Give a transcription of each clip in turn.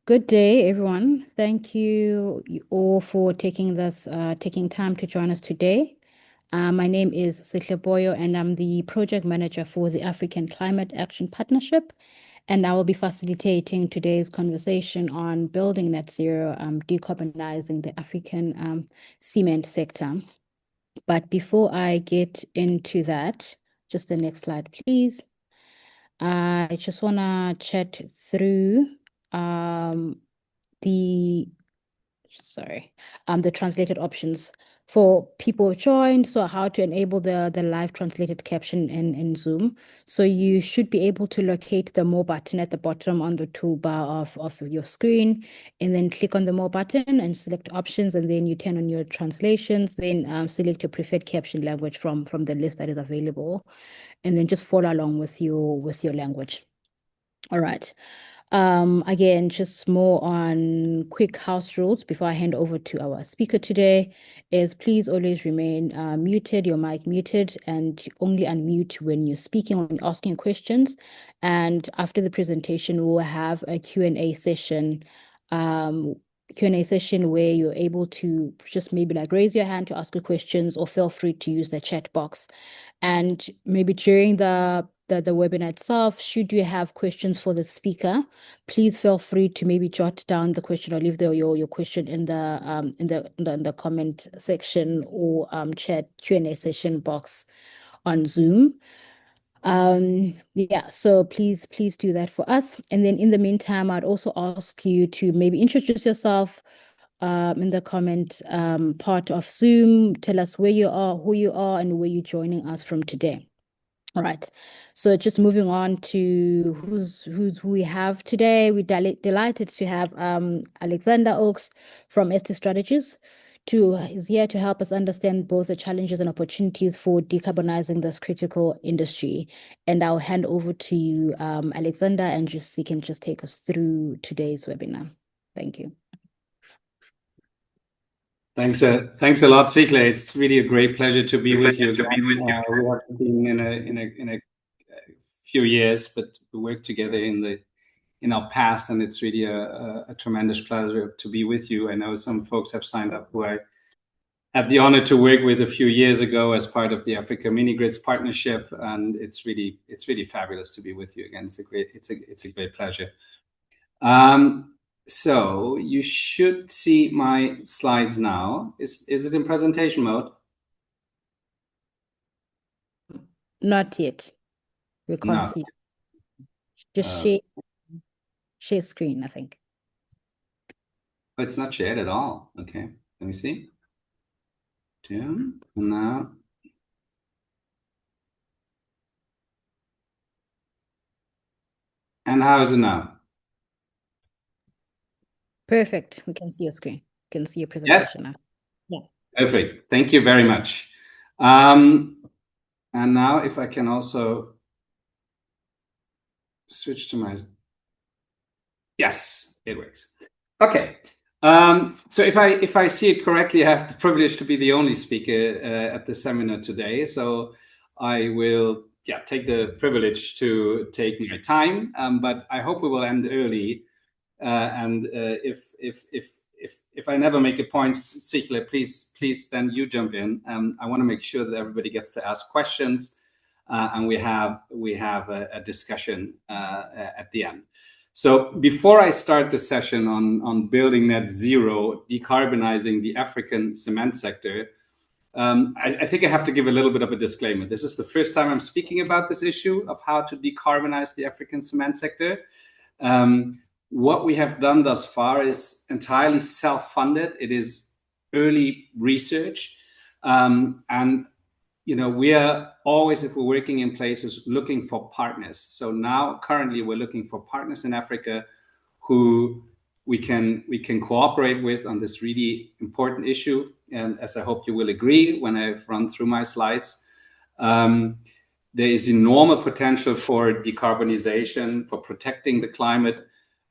Good day, everyone. Thank you all for taking time to join us today. My name is Boyo, and I'm the project manager for the African Climate Action Partnership. And I will be facilitating today's conversation on building net zero, decarbonizing the African cement sector. But before I get into that, just the next slide, please. I just want to chat through um, the the translated options for people who joined. So how to enable the live translated caption in Zoom. So you should be able to locate the more button at the bottom on the toolbar of your screen, and then click on the more button and select options, and then you turn on your translations, then select your preferred caption language from the list that is available, and then just follow along with your language. All right. Again, just more on quick house rules before I hand over to our speaker today is please always remain muted, your mic muted, and only unmute when you're speaking, when you're asking questions. And after the presentation, we'll have a Q&A session. Q&A session where you're able to just maybe like raise your hand to ask your questions, or feel free to use the chat box. And maybe during the webinar itself, should you have questions for the speaker, please feel free to maybe jot down the question or leave your question in the comment section or chat Q&A session box on Zoom. Yeah, so please do that for us. And then in the meantime, I'd also ask you to maybe introduce yourself in the comment part of Zoom. Tell us where you are, who you are, and where you're joining us from today. All right. So just moving on to who we have today. We're delighted to have Alexander Ochs from ST Strategies is here to help us understand both the challenges and opportunities for decarbonizing this critical industry. And I'll hand over to you, Alexander, and you can just take us through today's webinar. Thank you. Thanks a lot, Sikle. It's really a great pleasure to be with you. We have been in a few years, but we worked together in our past, and it's really a tremendous pleasure to be with you. I know some folks have signed up who I had the honor to work with a few years ago as part of the Africa Mini Grids partnership, and it's really fabulous to be with you again. It's a great pleasure. So you should see my slides now. Is it in presentation mode? Not yet. We can't see. Just share screen, I think. Oh, it's not shared at all. Okay, let me see. And now. And how is it now? Perfect. We can see your screen. We can see your presentation now. Yeah. Perfect. Thank you very much. And now if I can also switch to my... Yes, it works. Okay. So if I see it correctly, I have the privilege to be the only speaker at the seminar today. So I will take the privilege to take my time, but I hope we will end early. And if I never make a point, Sikle, please then you jump in. I want to make sure that everybody gets to ask questions, and we have a discussion at the end. So before I start the session on building net zero, decarbonizing the African cement sector, I think I have to give a little bit of a disclaimer. This is the first time I'm speaking about this issue of how to decarbonize the African cement sector. What we have done thus far is entirely self-funded. It is early research. And, you know, we are always, if we're working in places, looking for partners. So now currently we're looking for partners in Africa who we can cooperate with on this really important issue. And as I hope you will agree when I've run through my slides, there is enormous potential for decarbonization, for protecting the climate,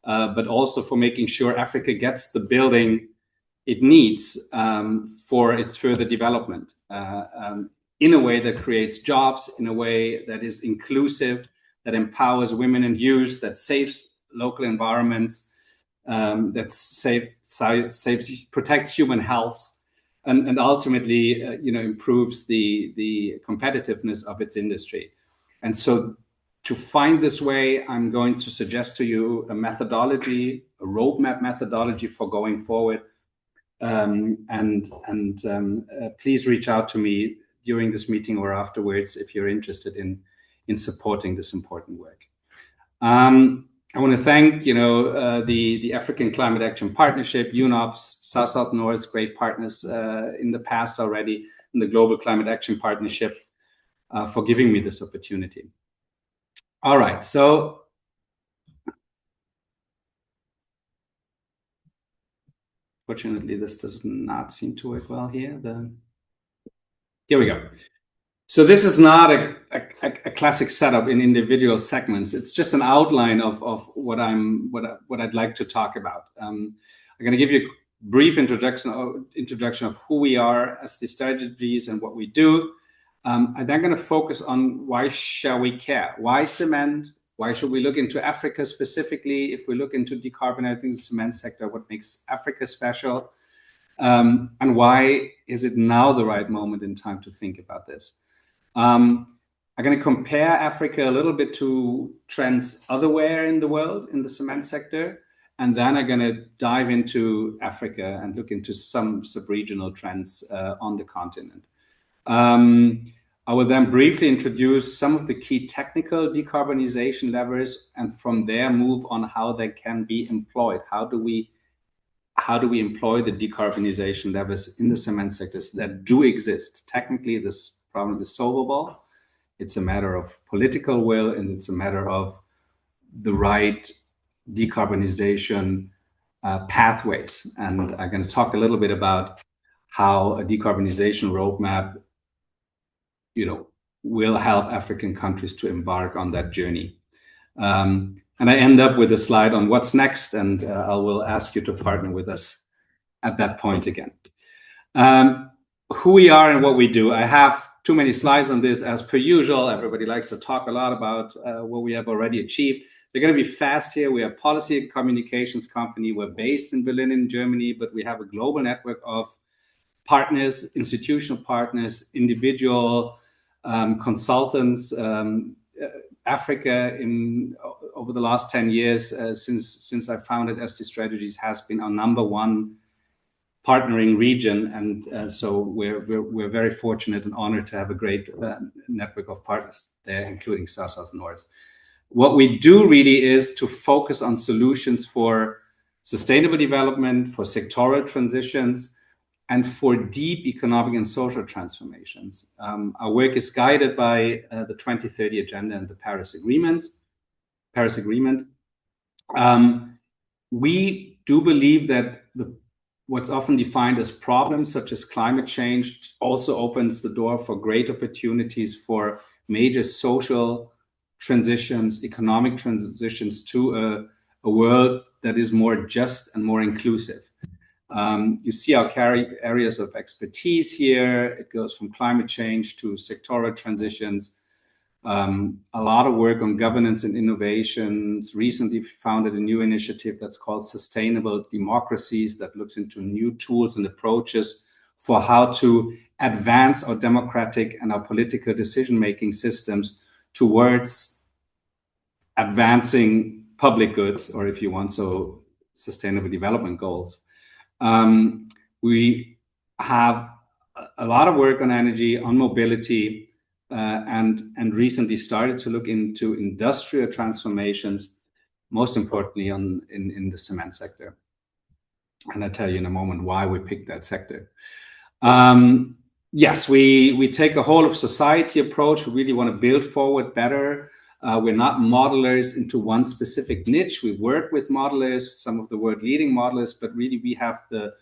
but also for making sure Africa gets the building it needs for its further development in a way that creates jobs, in a way that is inclusive, that empowers women and youth, that saves local environments, that protects human health, and ultimately, improves the competitiveness of its industry. And so, to find this way, I'm going to suggest to you a methodology, a roadmap methodology for going forward. Please reach out to me during this meeting or afterwards if you're interested in supporting this important work. I want to thank the African Climate Action Partnership, UNOPS, South North, great partners in the past already, and the Global Climate Action Partnership for giving me this opportunity. All right, so fortunately this does not seem to work well here. Here we go. So this is not a classic setup in individual segments. It's just an outline of what I'd like to talk about. I'm going to give you a brief introduction of who we are as the strategies and what we do. I'm then going to focus on why shall we care? Why cement? Why should we look into Africa specifically? If we look into decarbonizing the cement sector, what makes Africa special? And why is it now the right moment in time to think about this? I'm going to compare Africa a little bit to trends otherwhere in the world in the cement sector. And then I'm going to dive into Africa and look into some sub-regional trends on the continent. I will then briefly introduce some of the key technical decarbonization levers, and from there move on how they can be employed. How do we employ the decarbonization levers in the cement sectors that do exist? Technically, this problem is solvable. It's a matter of political will, and it's a matter of the right decarbonization pathways. And I'm going to talk a little bit about how a decarbonization roadmap, will help African countries to embark on that journey. And I end up with a slide on what's next, and I will ask you to partner with us at that point again. Who we are and what we do. I have too many slides on this as per usual. Everybody likes to talk a lot about what we have already achieved. They're going to be fast here. We are a policy and communications company. We're based in Berlin in Germany, but we have a global network of partners, institutional partners, individual consultants. Africa over the last 10 years, since I founded SD Strategies, has been our #1 partnering region, and so we're very fortunate and honored to have a great network of partners there, including South North. What we do really is to focus on solutions for sustainable development, for sectoral transitions, and for deep economic and social transformations. Our work is guided by the 2030 Agenda and the Paris Agreement. We do believe that what's often defined as problems, such as climate change, also opens the door for great opportunities for major social transitions, economic transitions to a world that is more just and more inclusive. You see our areas of expertise here. It goes from climate change to sectoral transitions. A lot of work on governance and innovations. Recently founded a new initiative that's called Sustainable Democracies, that looks into new tools and approaches for how to advance our democratic and our political decision-making systems towards advancing public goods, or if you want, so sustainable development goals. We have a lot of work on energy, on mobility, and recently started to look into industrial transformations, most importantly in the cement sector. And I'll tell you in a moment why we picked that sector. Yes, we take a whole of society approach. We really want to build forward better. We're not modelers into one specific niche. We work with modelers, some of the world leading modelers, but really we have the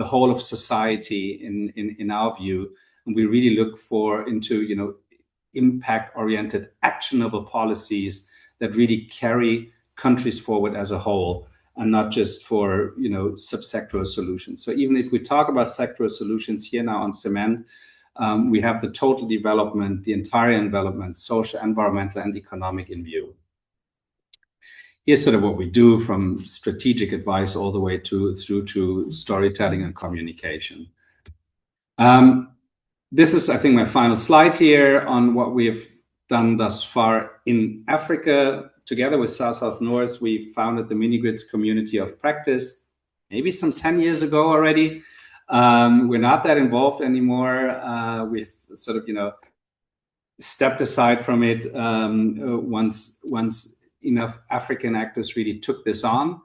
whole of society in our view. And we really look into impact-oriented, actionable policies that really carry countries forward as a whole, and not just for subsectoral solutions. So even if we talk about sectoral solutions here now on cement, we have the total development, the entire development, social, environmental, and economic in view. here's sort of what we do, from strategic advice all the way through to storytelling and communication. This is, I think, my final slide here on what we have done thus far in Africa. Together with South North, we founded the mini-grids community of practice, maybe some 10 years ago already. We're not that involved anymore. We've sort of, stepped aside from it once enough African actors really took this on.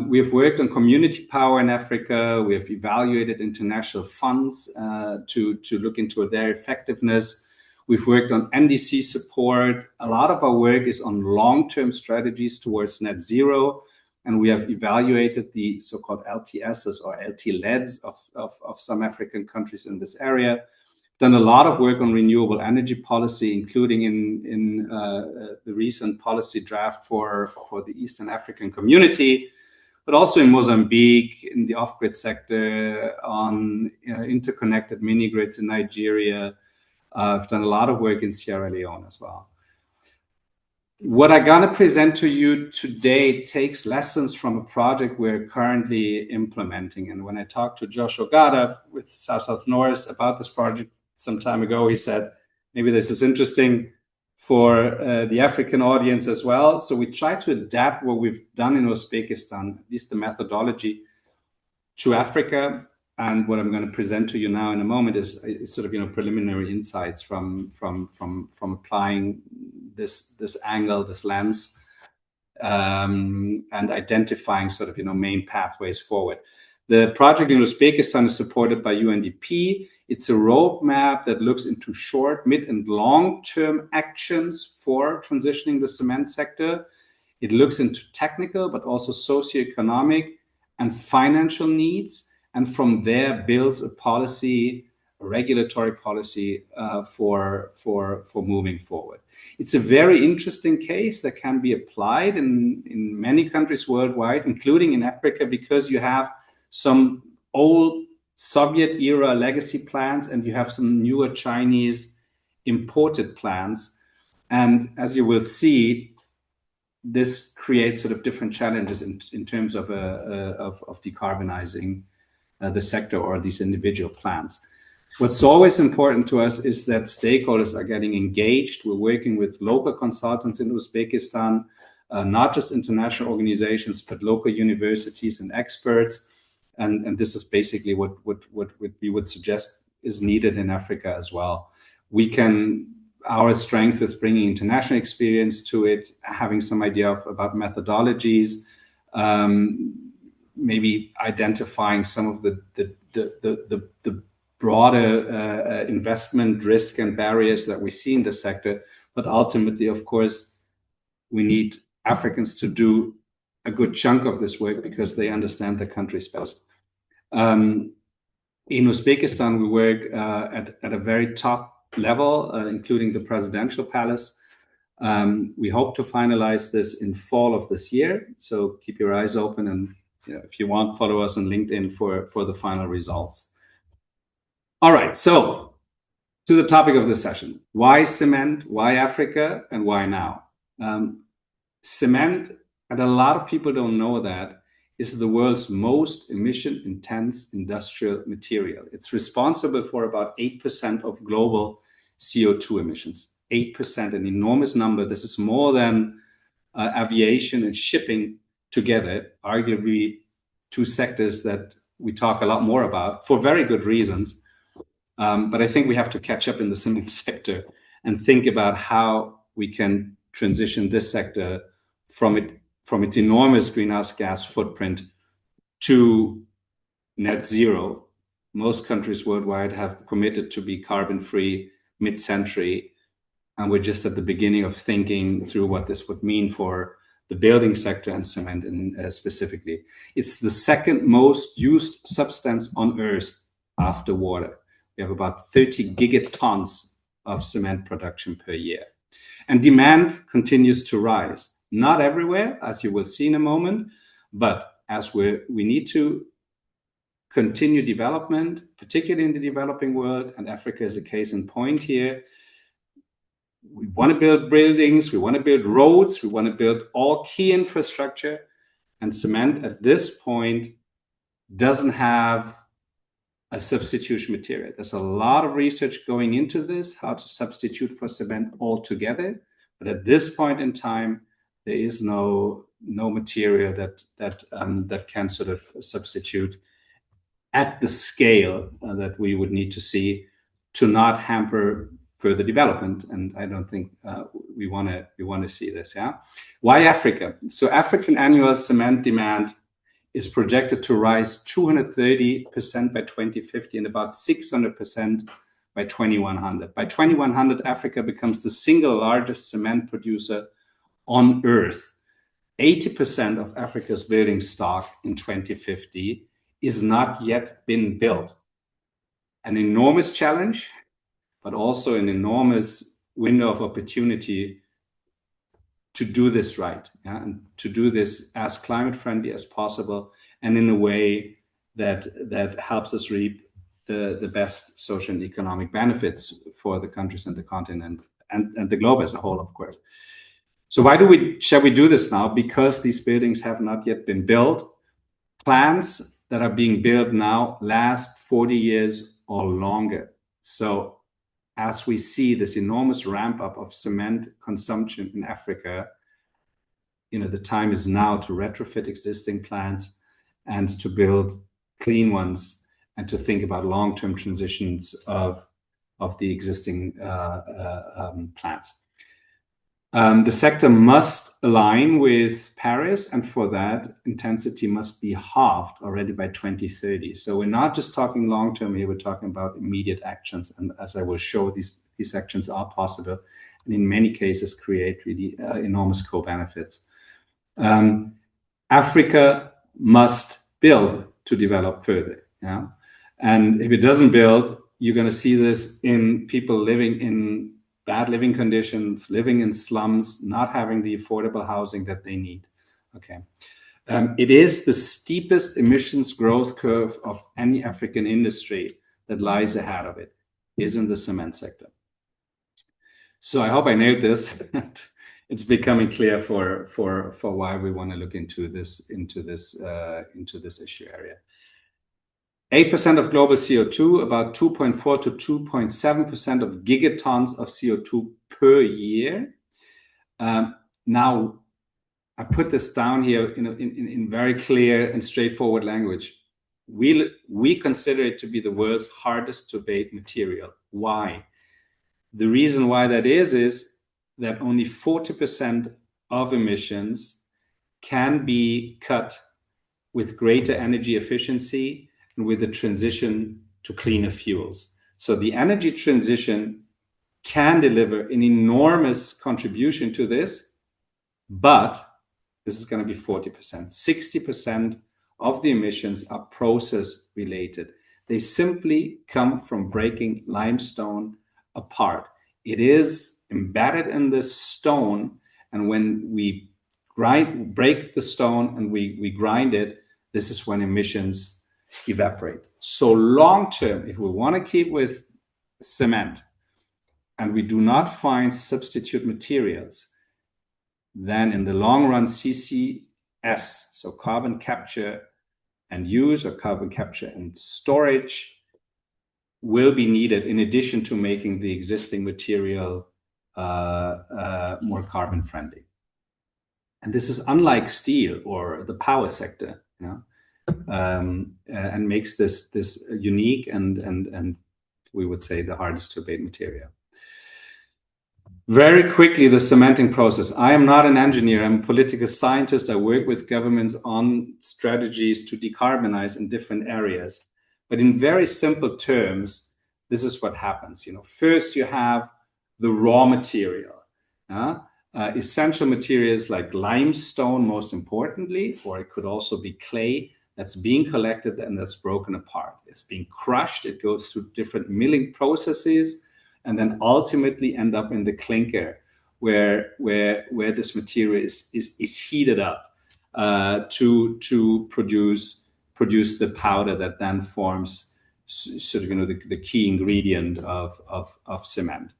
We've worked on community power in Africa. We have evaluated international funds to look into their effectiveness. We've worked on NDC support. A lot of our work is on long-term strategies towards net zero, and we have evaluated the so-called LTSs or LT-LEDs of some African countries in this area. Done a lot of work on renewable energy policy, including in the recent policy draft for the Eastern African community, but also in Mozambique, in the off-grid sector, on interconnected mini-grids in Nigeria. I've done a lot of work in Sierra Leone as well. What I'm going to present to you today takes lessons from a project we're currently implementing. And when I talked to Josh Ogada with South North about this project some time ago, he said, maybe this is interesting for the African audience as well. So we try to adapt what we've done in Uzbekistan, at least the methodology, to Africa. And what I'm going to present to you now in a moment is sort of preliminary insights from applying this angle, this lens, and identifying sort of main pathways forward. The project in Uzbekistan is supported by UNDP. It's a roadmap that looks into short, mid, and long-term actions for transitioning the cement sector. It looks into technical, but also socioeconomic and financial needs, and from there builds a policy, a regulatory policy for moving forward. It's a very interesting case that can be applied in many countries worldwide, including in Africa, because you have some old Soviet-era legacy plants and you have some newer Chinese imported plants. And as you will see, this creates sort of different challenges in terms of decarbonizing the sector or these individual plants. What's always important to us is that stakeholders are getting engaged. We're working with local consultants in Uzbekistan, not just international organizations, but local universities and experts. And this is basically what we would suggest is needed in Africa as well. Our strength is bringing international experience to it, having some idea about methodologies, maybe identifying some of the broader investment risk and barriers that we see in the sector. But ultimately, of course, we need Africans to do a good chunk of this work because they understand the countries best. In Uzbekistan, we work at a very top level, including the presidential palace. We hope to finalize this in fall of this year. So keep your eyes open, and if you want, follow us on LinkedIn for the final results. All right, so to the topic of this session. Why cement, why Africa, and why now? Cement, and a lot of people don't know that, is the world's most emission-intense industrial material. It's responsible for about 8% of global CO2 emissions. 8%, an enormous number. This is more than aviation and shipping together, arguably two sectors that we talk a lot more about for very good reasons. But I think we have to catch up in the cement sector and think about how we can transition this sector from its enormous greenhouse gas footprint to net zero. Most countries worldwide have committed to be carbon-free mid-century, and we're just at the beginning of thinking through what this would mean for the building sector and cement specifically. It's the second most used substance on Earth after water. We have about 30 gigatons of cement production per year. And demand continues to rise. Not everywhere, as you will see in a moment, but as we need to continue development, particularly in the developing world, and Africa is a case in point here, we want to build buildings, we want to build roads, we want to build all key infrastructure, and cement at this point doesn't have a substitution material. There's a lot of research going into this, how to substitute for cement altogether. But at this point in time, there is no material that can sort of substitute at the scale that we would need to see to not hamper further development. And I don't think we want to see this. Yeah. Why Africa? So African annual cement demand is projected to rise 230% by 2050 and about 600% by 2100. By 2100, Africa becomes the single largest cement producer on Earth. 80% of Africa's building stock in 2050 is not yet been built. An enormous challenge, but also an enormous window of opportunity to do this right, yeah? And to do this as climate friendly as possible and in a way that helps us reap the best social and economic benefits for the countries and the continent and the globe as a whole, of course. So shall we do this now? Because these buildings have not yet been built. Plants that are being built now last 40 years or longer. So as we see this enormous ramp up of cement consumption in Africa, the time is now to retrofit existing plants and to build clean ones and to think about long-term transitions of the existing plants. The sector must align with Paris, and for that, intensity must be halved already by 2030. So we're not just talking long-term here, we're talking about immediate actions. And as I will show, these actions are possible, and in many cases create really enormous co-benefits. Africa must build to develop further. Yeah? And if it doesn't build, you're going to see this in people living in bad living conditions, living in slums, not having the affordable housing that they need. Okay. It is the steepest emissions growth curve of any African industry that lies ahead of it, is in the cement sector. So I hope I nailed this. It's becoming clear for why we want to look into this issue area. 8% of global CO2, about 2.4 to 2.7% of gigatons of CO2 per year. Now, I put this down here in very clear and straightforward language. We consider it to be the world's hardest to abate material. Why? The reason why that is that only 40% of emissions can be cut with greater energy efficiency and with the transition to cleaner fuels. So the energy transition can deliver an enormous contribution to this, but this is going to be 40%. 60% of the emissions are process related. They simply come from breaking limestone apart. It is embedded in the stone, and when we break the stone and we grind it, this is when emissions evaporate. So long term, if we want to keep with cement and we do not find substitute materials, then in the long run, CCS, so carbon capture and use, or carbon capture and storage, will be needed in addition to making the existing material more carbon friendly. And this is unlike steel or the power sector, and makes this unique and we would say the hardest to abate material. Very quickly, the cementing process. I am not an engineer, I'm a political scientist. I work with governments on strategies to decarbonize in different areas. But in very simple terms, this is what happens. First you have the raw material. Essential materials like limestone, most importantly, or it could also be clay that's being collected and that's broken apart. It's being crushed, it goes through different milling processes, and then ultimately end up in the clinker, where this material is heated up to produce the powder that then forms sort of the key ingredient of cement.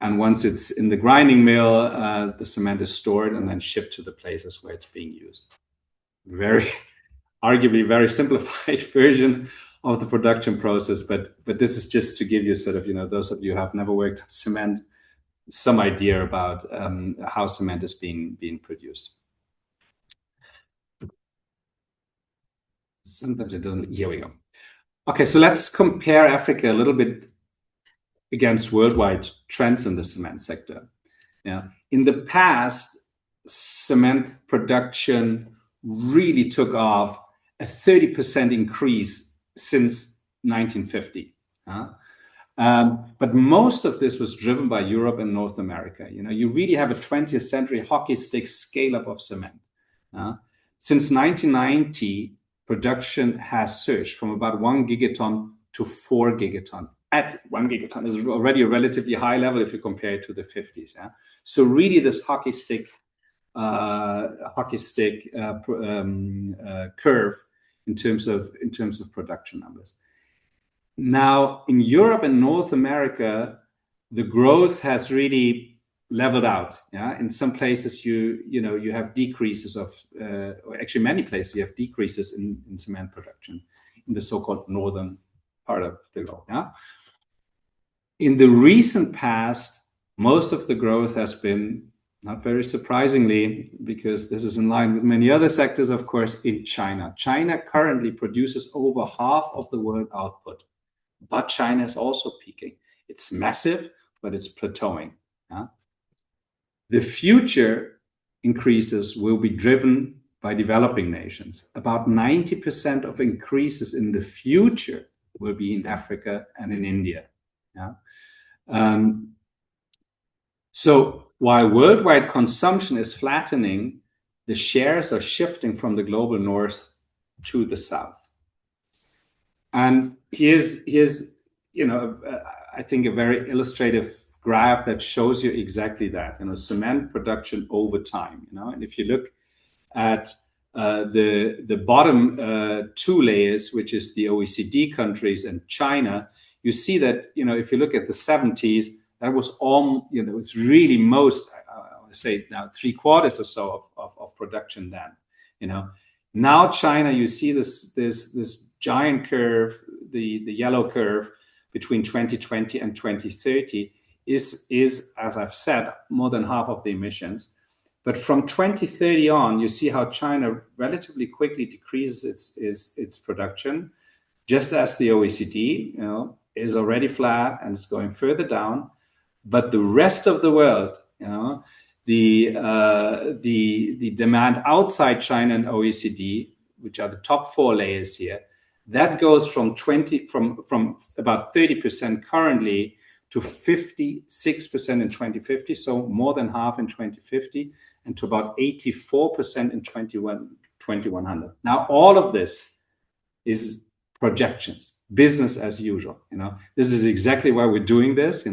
And once it's in the grinding mill, the cement is stored and then shipped to the places where it's being used. Arguably very simplified version of the production process, but this is just to give you sort of, those of you who have never worked on cement, some idea about how cement is being produced. Sometimes it doesn't. Here we go. Okay, so let's compare Africa a little bit against worldwide trends in the cement sector. Yeah, in the past, cement production really took off, a 30% increase since 1950. But most of this was driven by Europe and North America. You really have a 20th century hockey stick scale up of cement. Since 1990, production has surged from about 1 gigaton to 4 gigaton. At 1 gigaton is already a relatively high level if you compare it to the 50s. So really, this hockey stick curve in terms of production numbers. Now, in Europe and North America, the growth has really leveled out. In some places you have decreases of, or actually many places you have decreases in cement production in the so-called northern part of the globe. In the recent past, most of the growth has been, not very surprisingly, because this is in line with many other sectors, of course, in China. China currently produces over half of the world output, but China is also peaking. It's massive, but it's plateauing. The future increases will be driven by developing nations. About 90% of increases in the future will be in Africa and in India. So while worldwide consumption is flattening, the shares are shifting from the global north to the south. And here's I think a very illustrative graph that shows you exactly that. Cement production over time. And if you look at the bottom two layers, which is the OECD countries and China, you see that if you look at the 70s, that was all it's really most, I want to say now 3/4 or so of production then. Now China, you see this giant curve, the yellow curve between 2020 and 2030 is, as I've said, more than half of the emissions. But from 2030 on, you see how China relatively quickly decreases its production, just as the OECD is already flat and is going further down. But the rest of the world, the demand outside China and OECD, which are the top four layers here, that goes from about 30% currently to 56% in 2050, so more than half in 2050, and to about 84% in 2100. Now, all of this is projections, business as usual. This is exactly why we're doing this.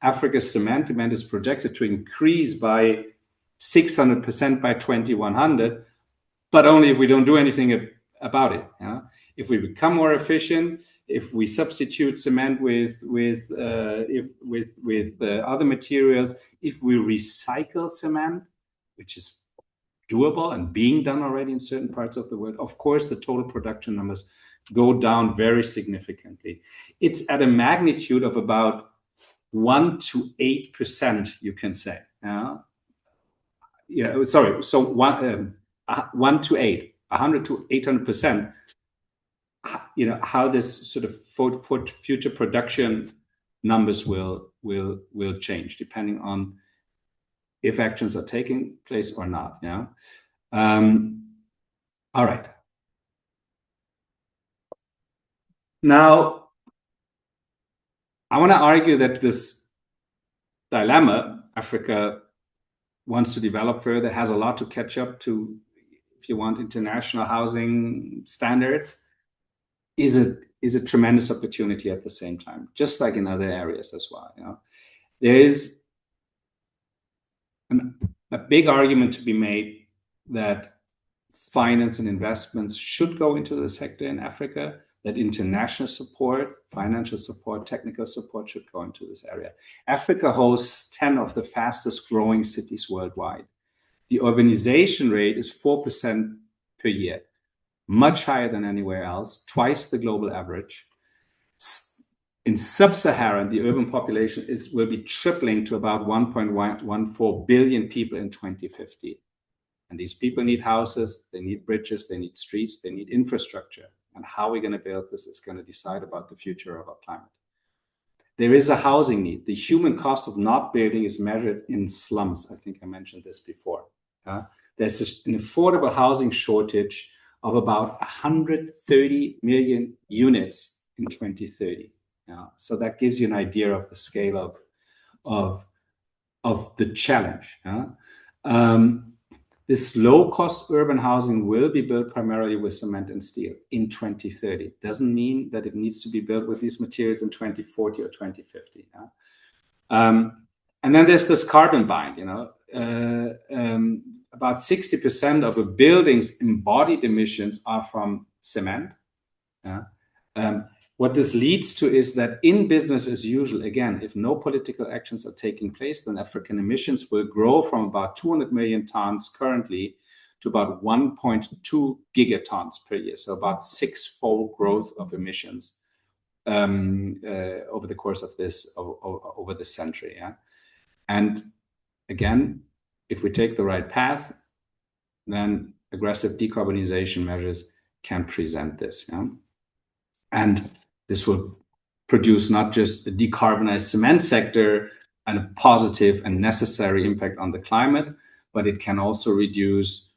Africa's cement demand is projected to increase by 600% by 2100, but only if we don't do anything about it. If we become more efficient, if we substitute cement with other materials, if we recycle cement, which is doable and being done already in certain parts of the world, of course, the total production numbers go down very significantly. It's at a magnitude of about 1 to 8%, you can say. Sorry, so 1 to 8, 100 to 800%. How this sort of for future production numbers will change depending on if actions are taking place or not. All right. Now, I want to argue that this dilemma, Africa wants to develop further, has a lot to catch up to, if you want, international housing standards, is a tremendous opportunity at the same time, just like in other areas as well. There is a big argument to be made that finance and investments should go into the sector in Africa. that international support, financial support, technical support should go into this area. Africa hosts 10 of the fastest growing cities worldwide. The urbanization rate is 4% per year, much higher than anywhere else, twice the global average. In sub-Saharan, the urban population will be tripling to about 1.14 billion people in 2050. And these people need houses, they need bridges, they need streets, they need infrastructure. And how we're going to build this is going to decide about the future of our climate. There is a housing need. The human cost of not building is measured in slums. I think I mentioned this before. There's an affordable housing shortage of about 130 million units in 2030. So that gives you an idea of the scale of the challenge. This low-cost urban housing will be built primarily with cement and steel in 2030. Doesn't mean that it needs to be built with these materials in 2040 or 2050. And then there's this carbon bind. About 60% of a building's embodied emissions are from cement. What this leads to is that in business as usual, again, if no political actions are taking place, then African emissions will grow from about 200 million tons currently to about 1.2 gigatons per year. So about 6-fold growth of emissions over the course of this, over the century. And again, if we take the right path, then aggressive decarbonization measures can present this. And this will produce not just a decarbonized cement sector and a positive and necessary impact on the climate, but it can also reduce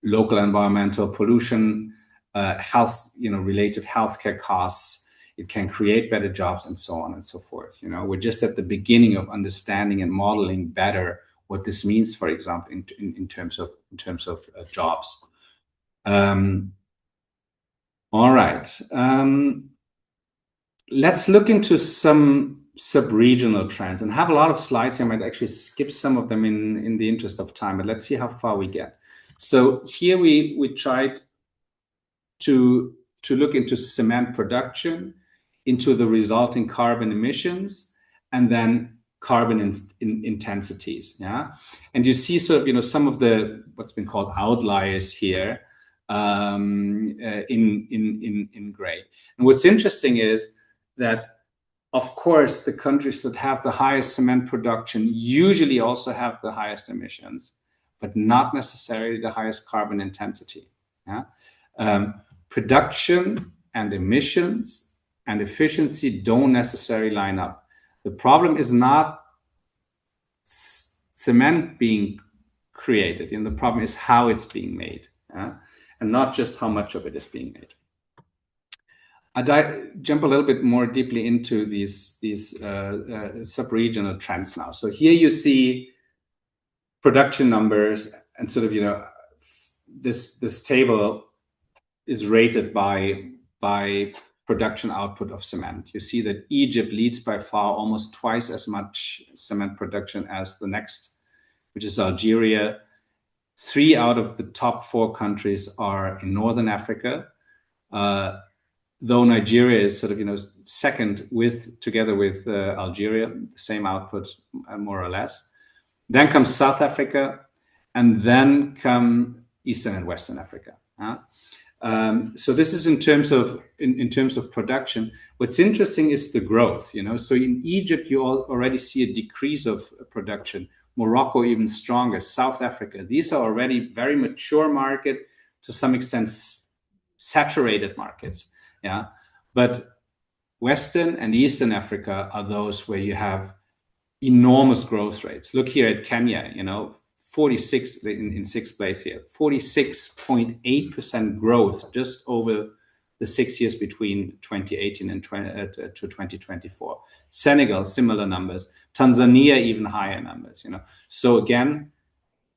local environmental pollution, related healthcare costs. It can create better jobs and so on and so forth. We're just at the beginning of understanding and modeling better what this means, for example, in terms of jobs. All right. Let's look into some sub-regional trends and have a lot of slides. I might actually skip some of them in the interest of time, but let's see how far we get. So here we tried to look into cement production, into the resulting carbon emissions, and then carbon intensities. And you see sort of some of the what's been called outliers here in gray. And what's interesting is that, of course, the countries that have the highest cement production usually also have the highest emissions, but not necessarily the highest carbon intensity. Production and emissions and efficiency don't necessarily line up. The problem is not cement being created, and the problem is how it's being made, and not just how much of it is being made. I jump a little bit more deeply into these sub-regional trends now. So here you see production numbers, and sort of this table is rated by production output of cement. You see that Egypt leads by far, almost twice as much cement production as the next, which is Algeria. 3 out of the top 4 countries are in Northern Africa. Though Nigeria is sort of second together with Algeria, the same output more or less. Then comes South Africa, and then come Eastern and Western Africa. So this is in terms of production. What's interesting is the growth. So in Egypt you already see a decrease of production. Morocco even stronger. South Africa. These are already very mature market, to some extent saturated markets. But Western and Eastern Africa are those where you have enormous growth rates. Look here at Kenya, 46 in 6th place here, 46.8% growth just over the 6 years between 2018 and to 2024. Senegal, similar numbers. Tanzania, even higher numbers. So again,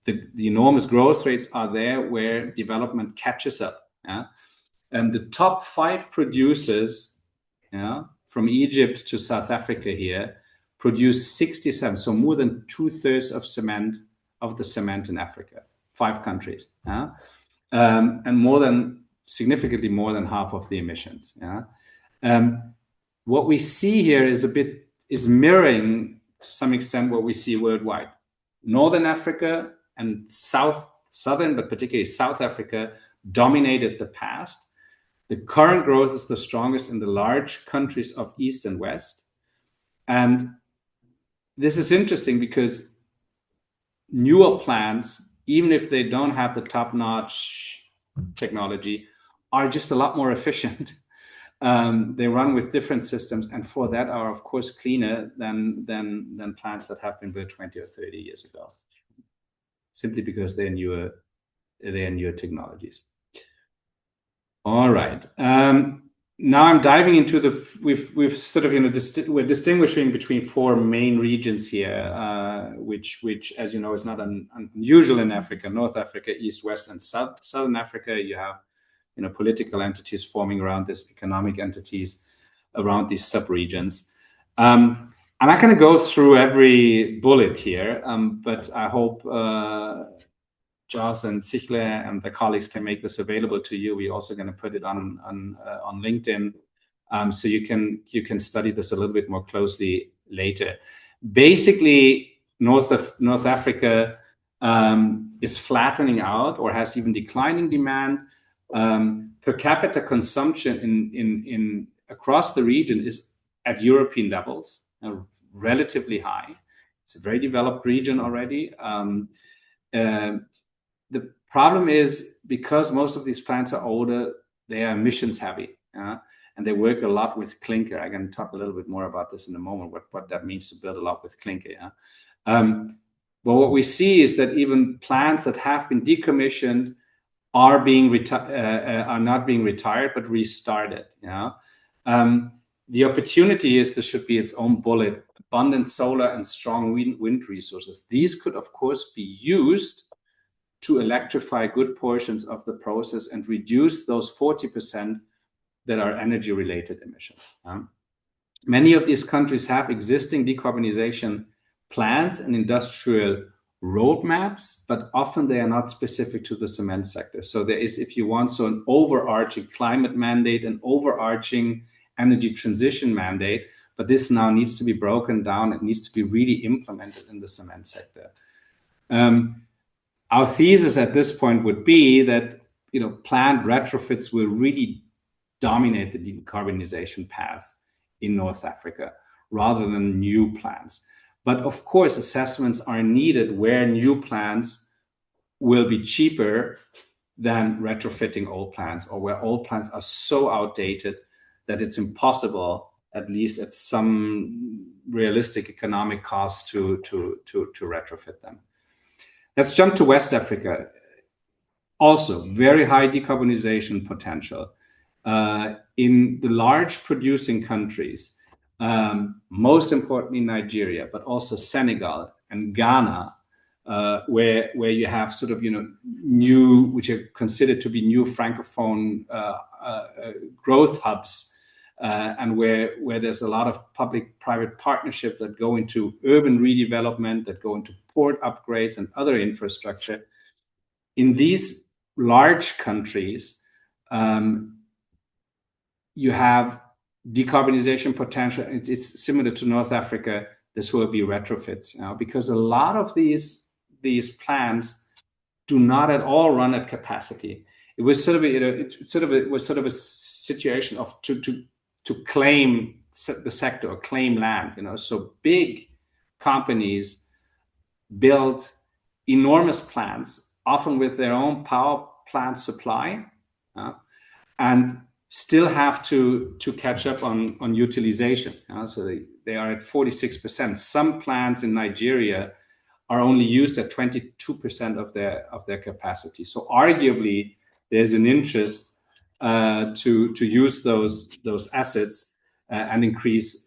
the enormous growth rates are there where development catches up. And the top 5 producers, from Egypt to South Africa here, produce 67, so more than 2/3 of the cement in Africa. 5 countries, and more than significantly more than half of the emissions. Yeah. What we see here is mirroring to some extent what we see worldwide. Northern Africa and southern, but particularly South Africa, dominated the past. The current growth is the strongest in the large countries of East and West. And this is interesting because newer plants, even if they don't have the top-notch technology, are just a lot more efficient. They run with different systems, and for that are, of course, cleaner than plants that have been built 20 or 30 years ago, simply because they're newer technologies. All right. Now I'm diving into we've sort of, we're distinguishing between four main regions here, which, as you know, is not unusual in Africa: North Africa, East, West, and Southern Africa. You have, political entities forming around this, economic entities around these sub-regions. I'm not going to go through every bullet here, but I hope Joss and Sichle and the colleagues can make this available to you. We're also going to put it on LinkedIn, so you can study this a little bit more closely later. Basically, North Africa is flattening out or has even declining demand. Per capita consumption in across the region is at European levels, relatively high. It's a very developed region already. The problem is, because most of these plants are older, they are emissions heavy, and they work a lot with clinker. I'm going to talk a little bit more about this in a moment, what that means to build a lot with clinker. But what we see is that even plants that have been decommissioned are not being retired, but restarted. The opportunity is, this should be its own bullet: abundant solar and strong wind resources. These could, of course, be used to electrify good portions of the process and reduce those 40% that are energy-related emissions. Many of these countries have existing decarbonization plans and industrial roadmaps, but often they are not specific to the cement sector. So there is, if you want, an overarching climate mandate, an overarching energy transition mandate, but this now needs to be broken down. It needs to be really implemented in the cement sector. Our thesis at this point would be that plant retrofits will really dominate the decarbonization path in North Africa rather than new plants. But of course, assessments are needed where new plants will be cheaper than retrofitting old plants, or where old plants are so outdated that it's impossible, at least at some realistic economic cost, to retrofit them. Let's jump to West Africa. Also, very high decarbonization potential. In the large producing countries, most importantly Nigeria, but also Senegal and Ghana, where you have sort of new, which are considered to be new francophone growth hubs, and where there's a lot of public-private partnerships that go into urban redevelopment, that go into port upgrades and other infrastructure. In these large countries, you have decarbonization potential. It's similar to North Africa. This will be retrofits, because a lot of these plants do not at all run at capacity. It was sort of a situation of to claim the sector or claim land. So big companies build enormous plants, often with their own power plant supply, and still have to catch up on utilization. So they are at 46%. Some plants in Nigeria are only used at 22% of their capacity. So arguably, there's an interest to use those assets and increase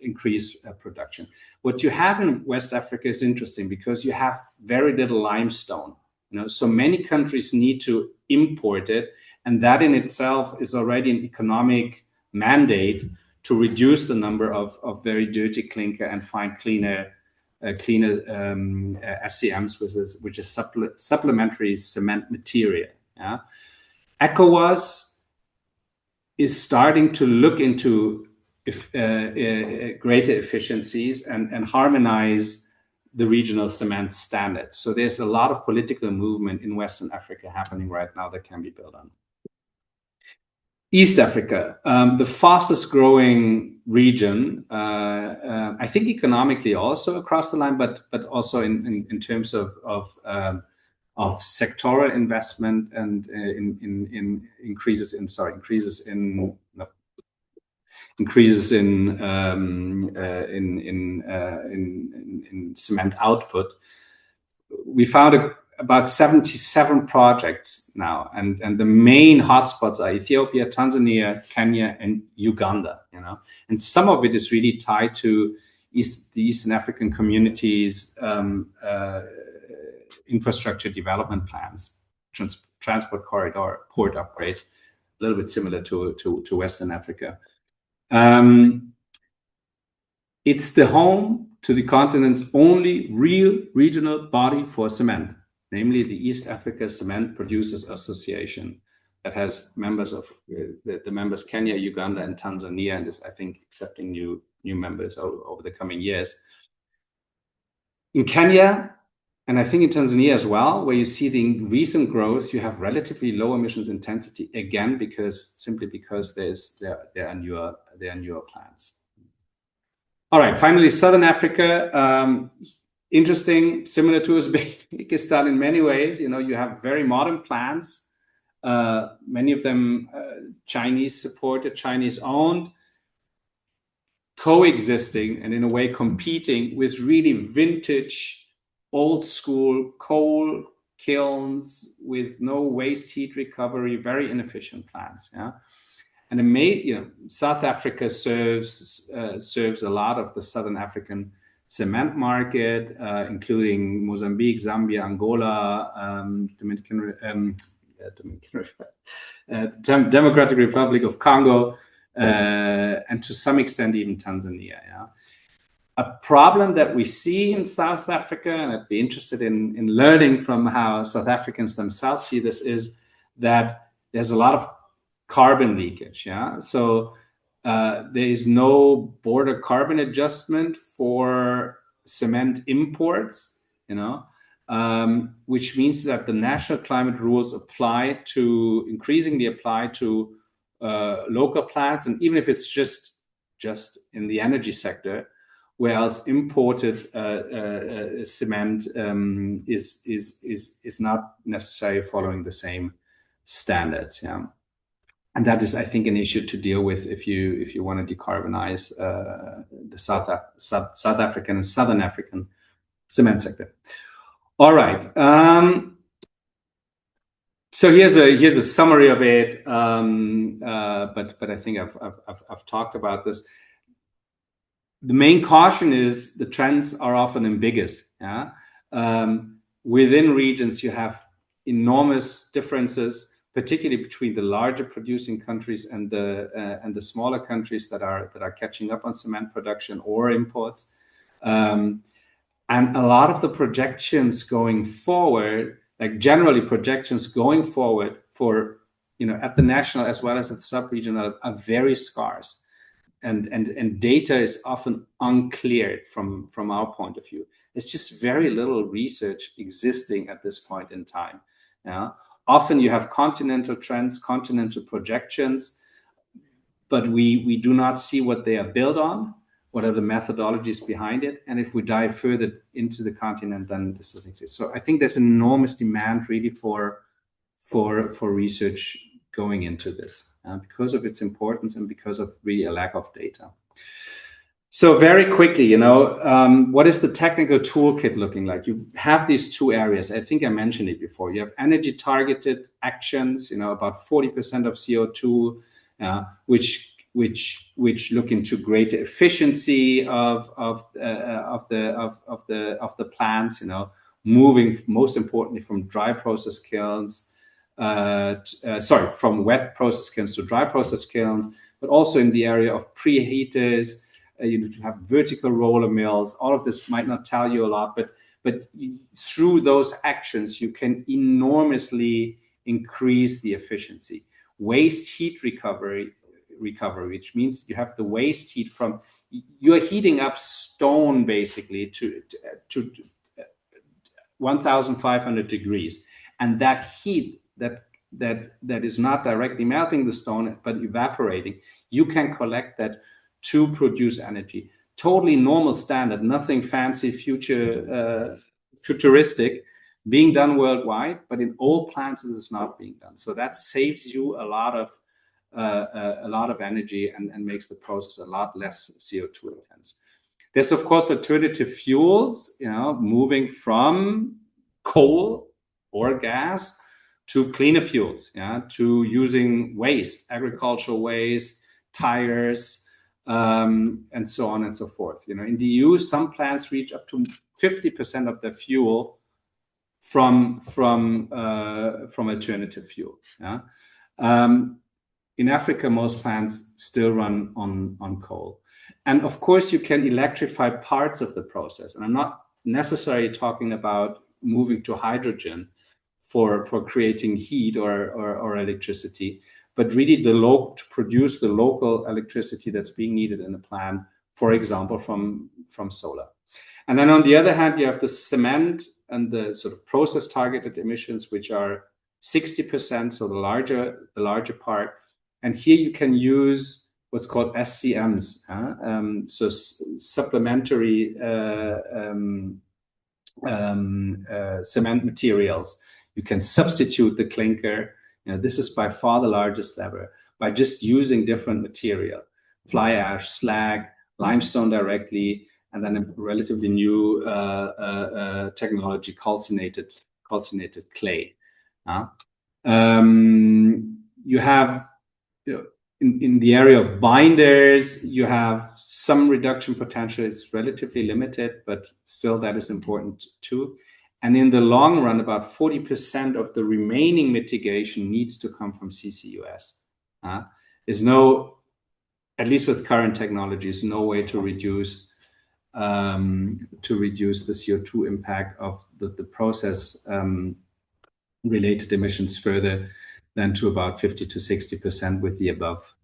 production. What you have in West Africa is interesting because you have very little limestone. So many countries need to import it, and that in itself is already an economic mandate to reduce the number of very dirty clinker and find cleaner SCMs, which is supplementary cement material. ECOWAS is starting to look into greater efficiencies and harmonize the regional cement standards. So there's a lot of political movement in Western Africa happening right now that can be built on. East Africa, the fastest growing region, I think economically also across the line, but also in terms of sectoral investment and increases in cement output. We found about 77 projects now, and the main hotspots are Ethiopia, Tanzania, Kenya, and Uganda. And some of it is really tied to the Eastern African communities' infrastructure development plans, transport corridor, port upgrades, a little bit similar to Western Africa. It's the home to the continent's only real regional body for cement, namely the East Africa Cement Producers Association, that has members of the members Kenya, Uganda, and Tanzania, and is, I think, accepting new members over the coming years. In Kenya, and I think in Tanzania as well, where you see the recent growth, you have relatively low emissions intensity, again, simply because there are newer plants. All right, finally, Southern Africa, interesting, similar to Uzbekistan in many ways. You have very modern plants, many of them Chinese supported, Chinese owned, coexisting and in a way competing with really vintage, old school coal kilns with no waste heat recovery, very inefficient plants. And South Africa serves a lot of the Southern African cement market, including Mozambique, Zambia, Angola, Democratic Republic of Congo, and to some extent even Tanzania. A problem that we see in South Africa, and I'd be interested in learning from how South Africans themselves see this, is that there's a lot of carbon leakage. So there is no border carbon adjustment for cement imports, which means that the national climate rules increasingly apply to local plants, and even if it's just in the energy sector, whereas imported cement is not necessarily following the same standards. And that is, I think, an issue to deal with if you want to decarbonize the South African and Southern African cement sector. All right. So here's a summary of it, but I think I've talked about this. The main caution is the trends are often ambiguous. Within regions, you have enormous differences, particularly between the larger producing countries and the smaller countries that are catching up on cement production or imports. And a lot of the projections going forward, like generally projections going forward for at the national as well as at the sub-regional, are very scarce. And data is often unclear from our point of view. There's just very little research existing at this point in time. Often you have continental trends, continental projections, but we do not see what they are built on, what are the methodologies behind it. And if we dive further into the continent, then this doesn't exist. So I think there's enormous demand really for research going into this. Because of its importance and because of really a lack of data. So very quickly, what is the technical toolkit looking like? You have these two areas. I think I mentioned it before. You have energy targeted actions, about 40% of CO2, which look into greater efficiency of the plants, moving most importantly from dry process kilns. From wet process kilns to dry process kilns, but also in the area of preheaters, you have vertical roller mills. All of this might not tell you a lot, but through those actions, you can enormously increase the efficiency. Waste heat recovery recovery, which means you have the waste heat from, you're heating up stone basically to 1,500 degrees, and that heat that is not directly melting the stone but evaporating, you can collect that to produce energy. Totally normal, standard, nothing fancy, futuristic, being done worldwide, but in all plants it is not being done. So that saves you a lot of energy and makes the process a lot less CO2 intense. There's of course alternative fuels, moving from coal or gas to cleaner fuels, to using waste, agricultural waste, tires, and so on and so forth. In the EU, some plants reach up to 50% of their fuel from alternative fuels. In Africa, most plants still run on coal. And of course, you can electrify parts of the process. And I'm not necessarily talking about moving to hydrogen for creating heat or electricity, but really to produce the local electricity that's being needed in a plant, for example, from solar. And then on the other hand, you have the cement and the sort of process targeted emissions, which are 60%, so the larger part. And here you can use what's called SCMs, so supplementary cement materials. You can substitute the clinker. This is by far the largest lever, by just using different material, fly ash, slag, limestone directly, and then a relatively new technology, calcinated clay. You have, in the area of binders, you have some reduction potential. It's relatively limited, but still that is important too. And in the long run, about 40% of the remaining mitigation needs to come from CCUS. There's no, at least with current technologies, no way to reduce the CO2 impact of the process related emissions further than to about 50 to 60% with the above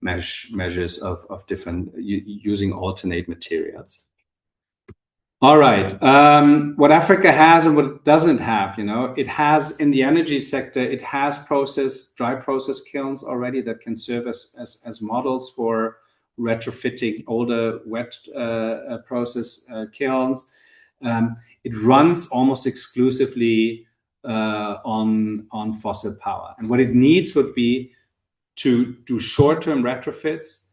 measures of different using alternate materials. All right, what Africa has and what it doesn't have, it has in the energy sector, it has dry process kilns already that can serve as models for retrofitting older wet process kilns. It runs almost exclusively on fossil power, and what it needs would be to do short-term retrofits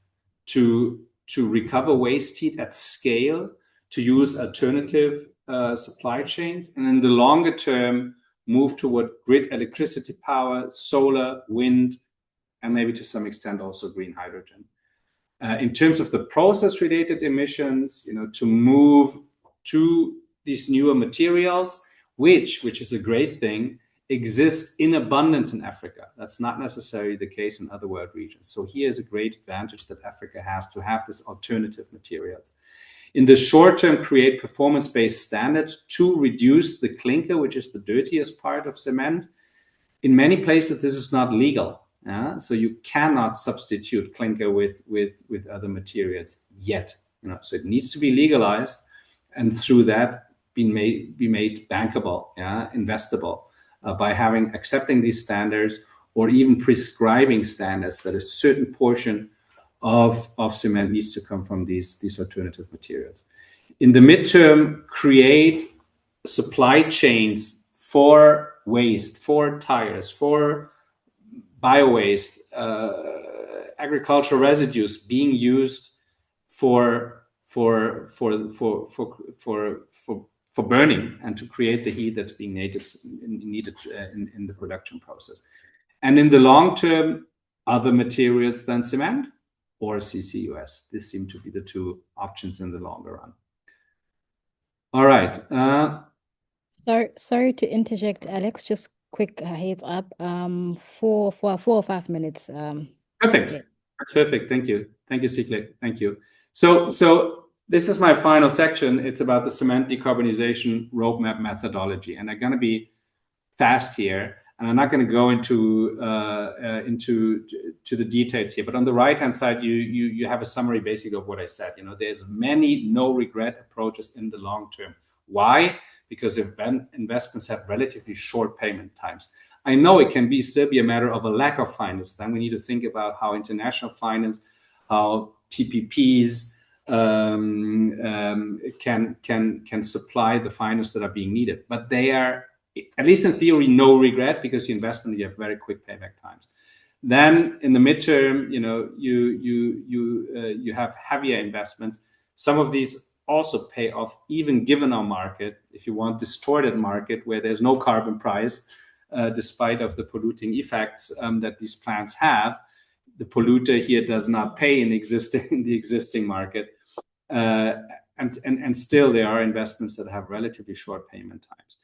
to recover waste heat at scale, to use alternative supply chains, and in the longer term move toward grid electricity power, solar, wind, and maybe to some extent also green hydrogen. In terms of the process-related emissions, to move to these newer materials, which is a great thing, exist in abundance in Africa. That's not necessarily the case in other world regions. So here's a great advantage that Africa has to have this alternative materials. In the short term, create performance-based standards to reduce the clinker, which is the dirtiest part of cement. In many places, this is not legal. So you cannot substitute clinker with other materials yet. So it needs to be legalized, and through that be made bankable, investable, by accepting these standards, or even prescribing standards that a certain portion of cement needs to come from these alternative materials. In the midterm, create supply chains for waste, for tires, for bio-waste, agricultural residues being used for burning, and to create the heat that's being needed in the production process. And in the long term, other materials than cement or CCUS. This seem to be the two options in the longer run. All right. Sorry to interject, Alex. Just quick heads up. 4 or 5 minutes. Perfect. Okay. That's perfect. Thank you. Thank you, Sigle. Thank you. So this is my final section. It's about the cement decarbonization roadmap methodology, and I'm going to be fast here. And I'm not going to go into the details here, but on the right-hand side, you have a summary basically of what I said. There's many no-regret approaches in the long term. Why? Because investments have relatively short payment times. I know it can still be a matter of a lack of finance. Then we need to think about how international finance, how PPPs can supply the finance that are being needed. But they are, at least in theory, no regret, because you invest and you have very quick payback times. Then in the midterm, you have heavier investments. Some of these also pay off, even given our market, if you want, distorted market where there's no carbon price, despite of the polluting effects that these plants have. The polluter here does not pay in the existing market, and still there are investments that have relatively short payment times.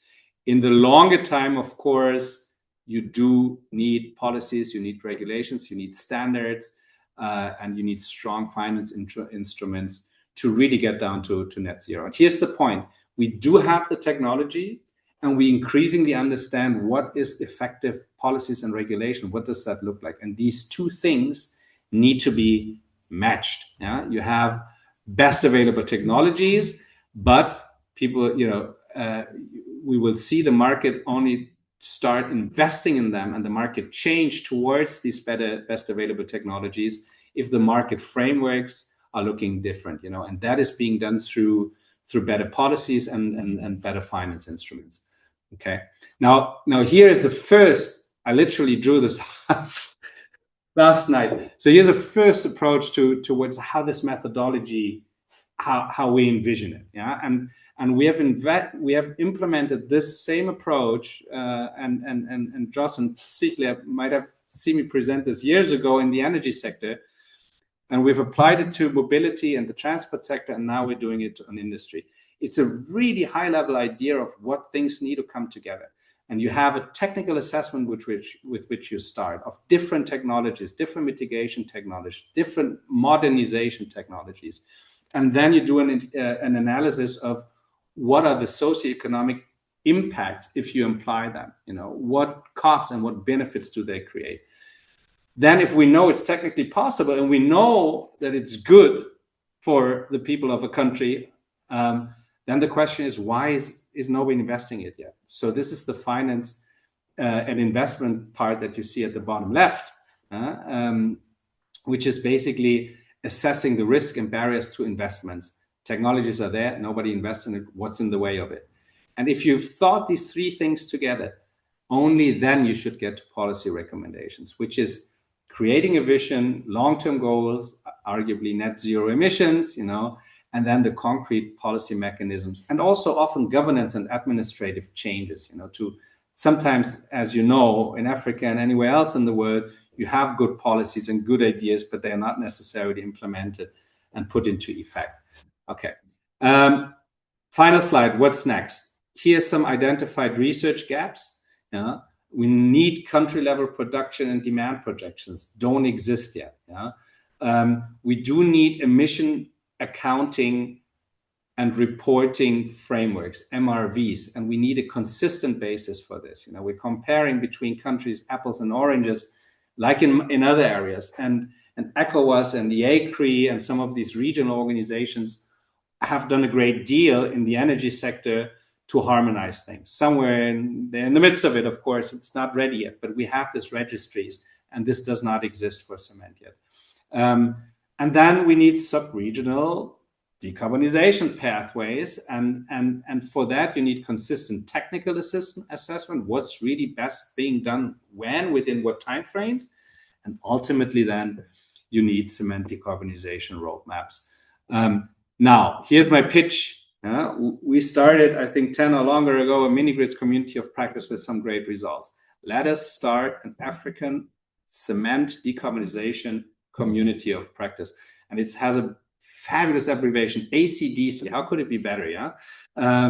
In the longer time, of course, you do need policies, you need regulations, you need standards, and you need strong finance instruments to really get down to net zero. And here's the point. We do have the technology, and we increasingly understand what is effective policies and regulation. What does that look like? And these two things need to be matched. Yeah? You have best available technologies, but people, we will see the market only start investing in them and the market change towards these best available technologies if the market frameworks are looking different, and that is being done through better policies and better finance instruments. Okay. Now here is the first. I literally drew this last night. So here's a first approach towards how this methodology, how we envision it. Yeah, and we have implemented this same approach, and Joss and Sigle might have seen me present this years ago in the energy sector. And we've applied it to mobility and the transport sector, and now we're doing it on industry. It's a really high-level idea of what things need to come together. And you have a technical assessment with which you start, of different technologies, different mitigation technologies, different modernization technologies. And then you do an analysis of what are the socioeconomic impacts if you apply them. What costs and what benefits do they create? Then if we know it's technically possible and we know that it's good for the people of a country, then the question is, why is nobody investing it yet? So this is the finance and investment part that you see at the bottom left, which is basically assessing the risk and barriers to investments. Technologies are there, nobody invests in it, what's in the way of it? And if you've thought these three things together, only then you should get to policy recommendations, which is creating a vision, long-term goals, arguably net zero emissions, and then the concrete policy mechanisms, and also often governance and administrative changes, to sometimes, as you know, in Africa and anywhere else in the world, you have good policies and good ideas, but they are not necessarily implemented and put into effect. Okay. Final slide, what's next? Here's some identified research gaps. We need country-level production and demand projections. Don't exist yet. We do need emission accounting and reporting frameworks, MRVs, and we need a consistent basis for this. We're comparing between countries, apples and oranges, like in other areas. And ECOWAS and the ACRI and some of these regional organizations have done a great deal in the energy sector to harmonize things. Somewhere in the midst of it, of course, it's not ready yet, but we have these registries, and this does not exist for cement yet. And then we need sub-regional decarbonization pathways, and for that you need consistent technical assessment, what's really best being done when, within what timeframes, and ultimately then you need cement decarbonization roadmaps. Now, here's my pitch. We started, I think, 10 or longer ago, a mini-grids community of practice with some great results. Let us start an African cement decarbonization community of practice. And it has a fabulous abbreviation, ACDC. How could it be better? Yeah,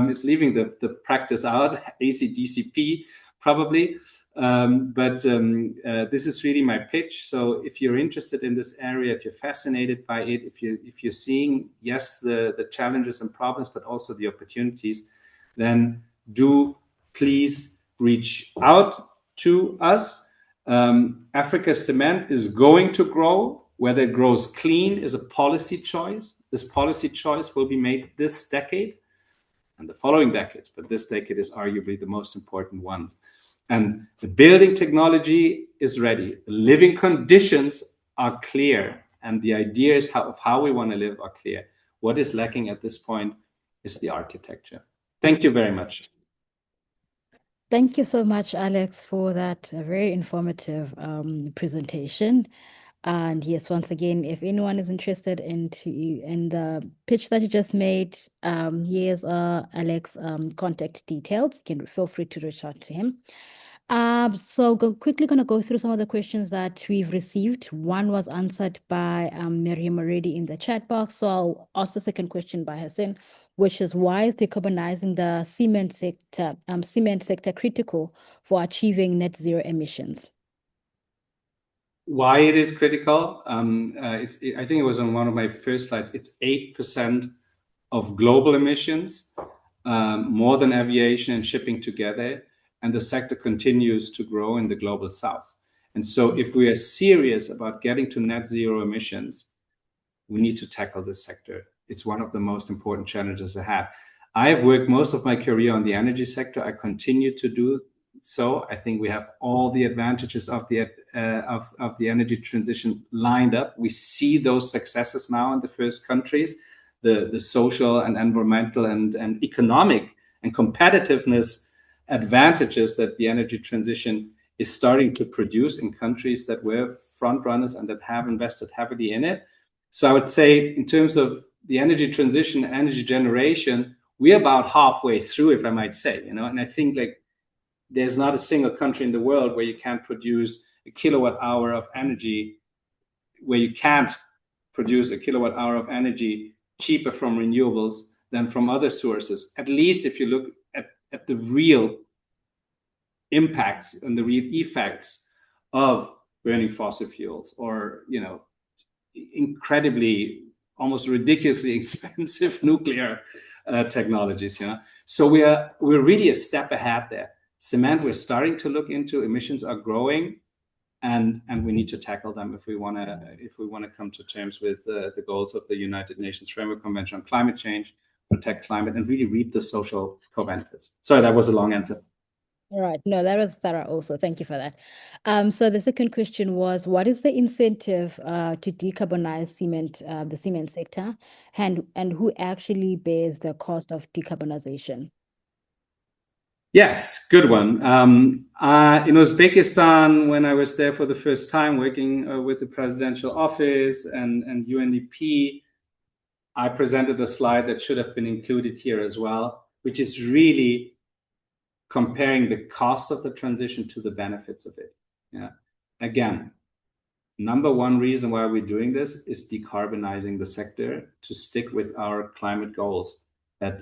it's leaving the practice out, ACDCP probably. But this is really my pitch. So if you're interested in this area, if you're fascinated by it, if you're seeing, yes, the challenges and problems, but also the opportunities, then do please reach out. to us. Africa's cement is going to grow. Whether it grows clean is a policy choice. This policy choice will be made this decade and the following decades, but this decade is arguably the most important one. And the building technology is ready. The living conditions are clear, and the ideas of how we want to live are clear. What is lacking at this point is the architecture. Thank you very much. Thank you so much, Alex, for that very informative presentation. And yes, once again, if anyone is interested in the pitch that you just made, here's Alex contact details. You can feel free to reach out to him. So quickly going to go through some of the questions that we've received. One was answered by Miriam already in the chat box. So I'll ask the second question by Hassan, which is why is decarbonizing the cement sector critical for achieving net zero emissions? Why it is critical? I think it was on one of my first slides. It's 8% of global emissions, more than aviation and shipping together. And the sector continues to grow in the global south. And so if we are serious about getting to net zero emissions, we need to tackle this sector. It's one of the most important challenges ahead. I have worked most of my career on the energy sector. I continue to do so. I think we have all the advantages of the energy transition lined up. We see those successes now in the first countries, the social and environmental and economic and competitiveness advantages that the energy transition is starting to produce in countries that were front runners and that have invested heavily in it. So I would say in terms of the energy transition, energy generation, we're about halfway through, if I might say, and I think like there's not a single country in the world where you can't produce a kilowatt hour of energy, where you can't produce a kilowatt hour of energy cheaper from renewables than from other sources. At least if you look at the real impacts and the real effects of burning fossil fuels or, incredibly, almost ridiculously expensive nuclear technologies. So we're really a step ahead there. Cement, we're starting to look into. Emissions are growing, and we need to tackle them if we want to come to terms with the goals of the United Nations Framework Convention on Climate Change, protect climate, and really reap the social co-benefits. Sorry, that was a long answer. All right. No, that was thorough also. Thank you for that. So the second question was, what is the incentive to decarbonize the cement sector, and who actually bears the cost of decarbonization? Yes, good one. In Uzbekistan, when I was there for the first time working with the presidential office and UNDP, I presented a slide that should have been included here as well, which is really comparing the cost of the transition to the benefits of it. Again, number one reason why we're doing this is decarbonizing the sector to stick with our climate goals. That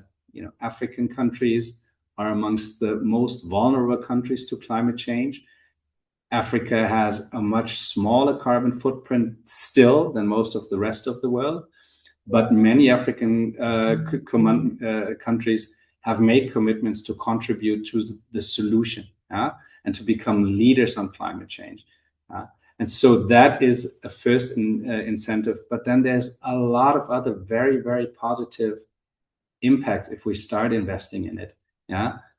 African countries are amongst the most vulnerable countries to climate change. Africa has a much smaller carbon footprint still than most of the rest of the world, but many African countries have made commitments to contribute to the solution and to become leaders on climate change. And so that is a first incentive. But then there's a lot of other very, very positive impacts if we start investing in it.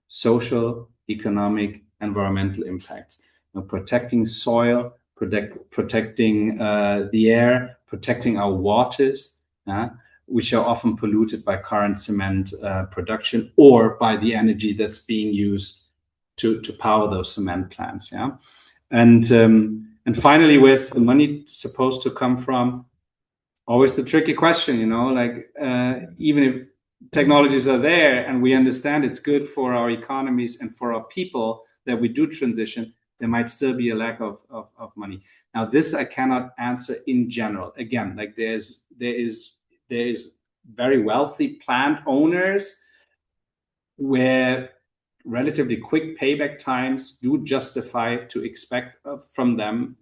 Social, economic, environmental impacts. Protecting soil, protecting the air, protecting our waters, which are often polluted by current cement production or by the energy that's being used to power those cement plants. And finally, where's the money supposed to come from? Always the tricky question, even if technologies are there and we understand it's good for our economies and for our people that we do transition, there might still be a lack of money. Now, this I cannot answer in general. Again, there is very wealthy plant owners where relatively quick payback times do justify to expect from them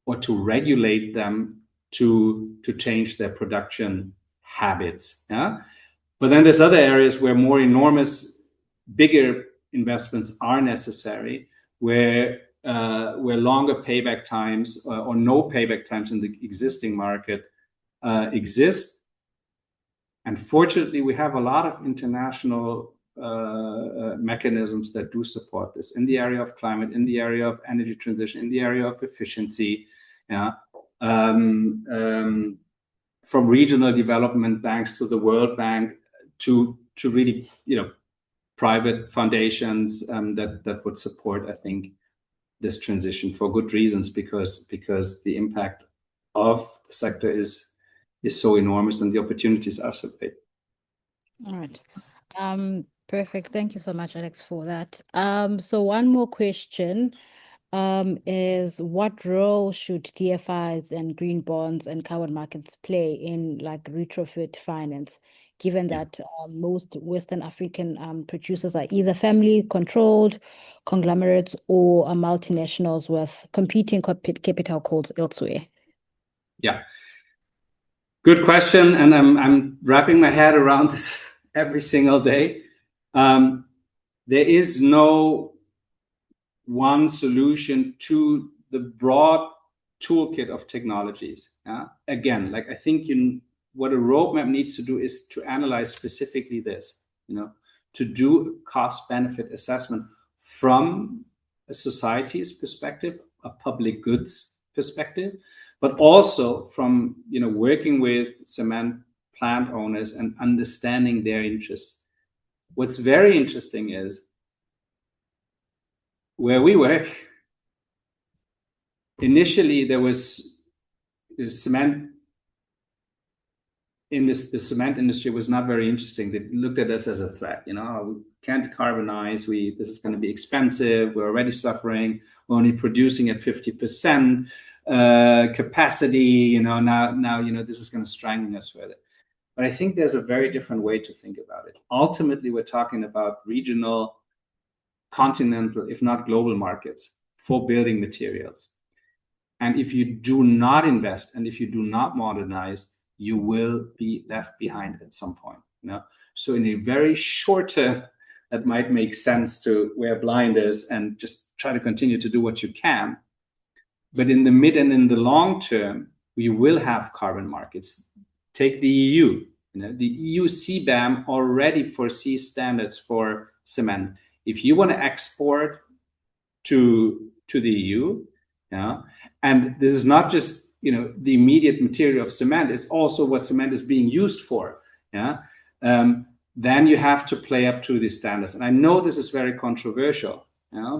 or to regulate them to change their production habits. But then there's other areas where more enormous, bigger investments are necessary, where where longer payback times or no payback times in the existing market exist. And fortunately, we have a lot of international mechanisms that do support this in the area of climate, in the area of energy transition, in the area of efficiency. Yeah. From regional development banks to the World Bank to really, private foundations that would support, I think, this transition for good reasons, because the impact of the sector is so enormous and the opportunities are so big. All right. Perfect. Thank you so much, Alex, for that. So one more question is, what role should DFIs and green bonds and carbon markets play in like retrofit finance, given that most Western African producers are either family-controlled conglomerates or multinationals with competing capital calls elsewhere? Yeah. Good question, and I'm wrapping my head around this every single day. There is no one solution to the broad toolkit of technologies. Again, like, I think what a roadmap needs to do is to analyze specifically this, to do cost-benefit assessment from a society's perspective, a public goods perspective, but also from working with cement plant owners and understanding their interests. What's very interesting is where we work, initially there was the cement industry was not very interesting. They looked at us as a threat. We can't decarbonize. This is going to be expensive. We're already suffering. We're only producing at 50% capacity. Now this is going to strengthen us further. But I think there's a very different way to think about it. Ultimately, we're talking about regional, continental, if not global markets for building materials. And if you do not invest and if you do not modernize, you will be left behind at some point. So in a very short term, that might make sense to wear blinders and just try to continue to do what you can. But in the mid and in the long term, we will have carbon markets. Take the EU. The EU CBAM already foresees standards for cement. If you want to export to the EU, and this is not just the immediate material of cement, it's also what cement is being used for. Then you have to play up to these standards. And I know this is very controversial,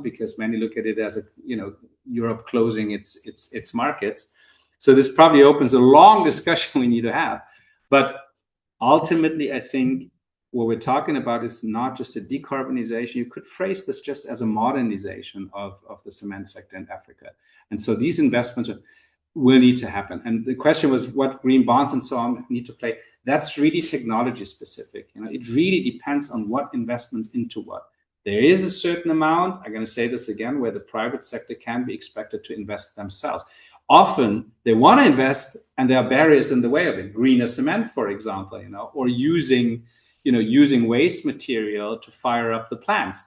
because many look at it as Europe closing its markets. So this probably opens a long discussion we need to have. But ultimately, I think what we're talking about is not just a decarbonization. You could phrase this just as a modernization of the cement sector in Africa. And so these investments will need to happen. And the question was what green bonds and so on need to play. That's really technology specific. It really depends on what investments into what. There is a certain amount, I'm going to say this again, where the private sector can be expected to invest themselves. Often they want to invest and there are barriers in the way of it. Greener cement, for example, or using waste material to fire up the plants.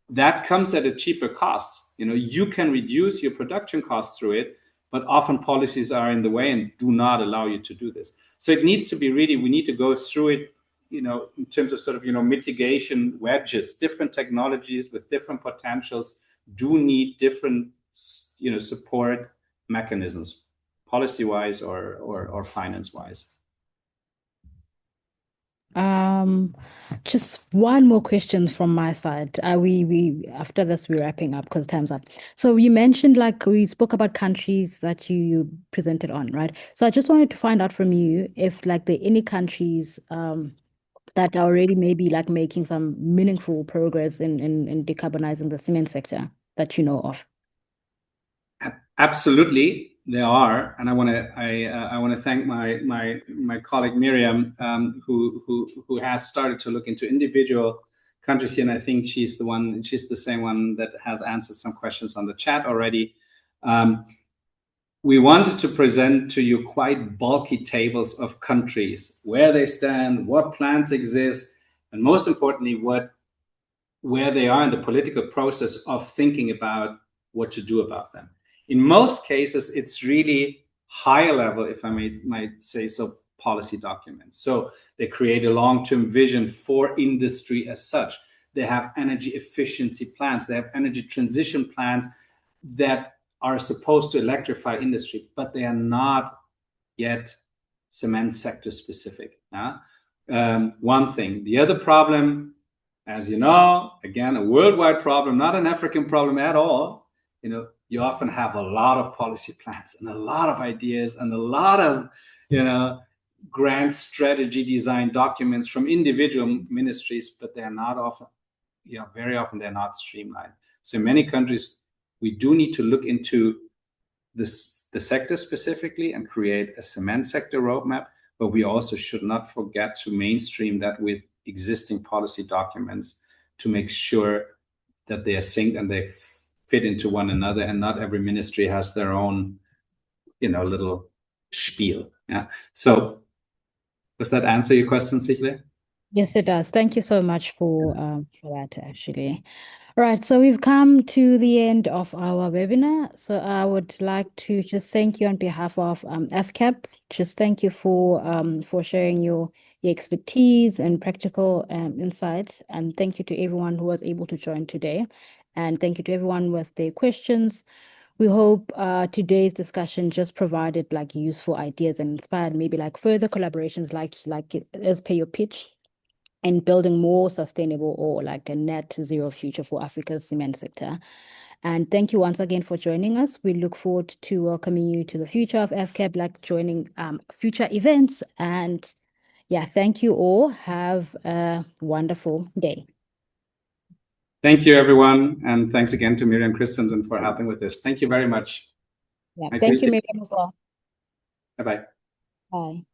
That comes at a cheaper cost. You can reduce your production costs through it, but often policies are in the way and do not allow you to do this. So it needs to be we need to go through it, in terms of sort of, mitigation wedges. Different technologies with different potentials do need different, support mechanisms, policy-wise or finance-wise. Just one more question from my side. We after this we're wrapping up because time's up. So you mentioned we spoke about countries that you presented on, right? So I just wanted to find out from you if there are any countries that are already maybe making some meaningful progress in decarbonizing the cement sector that you know of. Absolutely, there are, and I want to thank my colleague Miriam, who has started to look into individual countries here, and I think she's the same one that has answered some questions on the chat already. We wanted to present to you quite bulky tables of countries, where they stand, what plans exist, and most importantly, where they are in the political process of thinking about what to do about them. In most cases, it's really higher level, if I might say so, policy documents. So they create a long-term vision for industry as such. They have energy efficiency plans. They have energy transition plans that are supposed to electrify industry, but they are not yet cement sector specific. One thing. The other problem, as you know, again, a worldwide problem, not an African problem at all. You often have a lot of policy plans and a lot of ideas and a lot of, grand strategy design documents from individual ministries, but they're not often, very often they're not streamlined. So in many countries, we do need to look into the sector specifically and create a cement sector roadmap, but we also should not forget to mainstream that with existing policy documents to make sure that they are synced and they fit into one another, and not every ministry has their own, little spiel. Yeah. So does that answer your question, Sichle? Yes, it does. Thank you so much for that, actually. All right, so we've come to the end of our webinar. So I would like to just thank you on behalf of AfCAP. Just thank you for sharing your expertise and practical insights. And thank you to everyone who was able to join today. And thank you to everyone with their questions. We hope today's discussion just provided like useful ideas and inspired maybe like further collaborations like as per your pitch, and building more sustainable or like a net zero future for Africa's cement sector. And thank you once again for joining us. We look forward to welcoming you to the future of AfCAP, like joining future events. And yeah, thank you all. Have a wonderful day. Thank you, everyone. And thanks again to Miriam Christensen for helping with this. Thank you very much. Yeah, thank you, Miriam, as well. Bye-bye. Bye.